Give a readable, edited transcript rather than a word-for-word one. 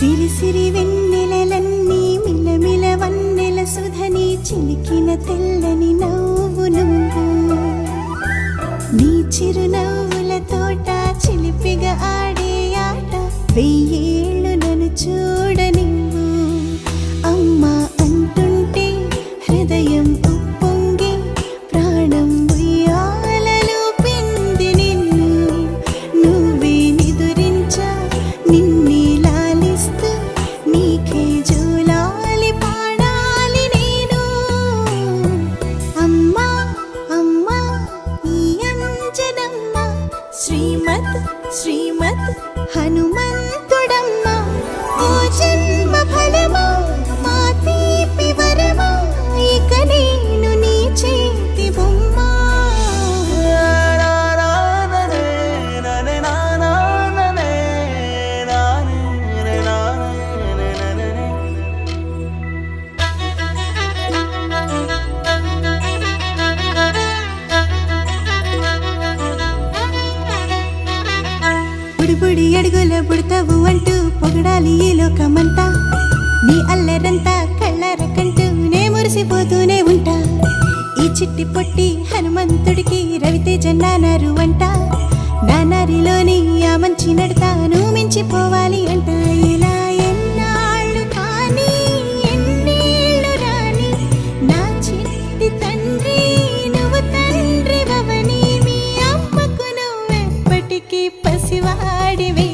సిరి సిరి వెన్నెలలన్నీ మిలమిల వన్నెల సుధని చిలికిన తెల్లని నవ్వు నువ్వు నీ చిరునవ్వుల తోట చిలిపిగా ఆడే ఆట వెయ్యేళ్ళు నన్ను చూడనివ్వు అమ్మా అంటుంటే హృదయం ఉప్పొంగి ప్రాణం ఉయ్యాలలో పిండి నిన్ను నువ్వే నిదురించా నిన్నే లాలిస్తూ నీకే జోలాలి పాడాలి నేను అమ్మా అమ్మా ఈ అంజనమ్మ శ్రీమత్ శ్రీమత్ హనుమంతుడమ్మ ఓ జన్మ ఫలమా మా తీపి వరమా ఇక నేను నీ చేతి బొమ్మ బుడిబుడి అడుగుల బుడతావు అంటూ పొగడాలి ఈ లోకమంతా నీ అల్లరంతా కళ్ళారకంటూ నే మురిసిపోతూనే ఉంటా ఈ చిట్టి పొట్టి హనుమంతుడికి రవితేజ నానారు అంట నానారిలోని ఆ మంచి నడతాను మించిపోవాలి అంట ఇలా ఎన్నాళ్ళు కానీ ఎన్నేళ్ళు రాని నా చిట్టి తండ్రి నువ్వు తండ్రి భవని మీ అమ్మకు నువ్వెప్పటికీ పసివాడివే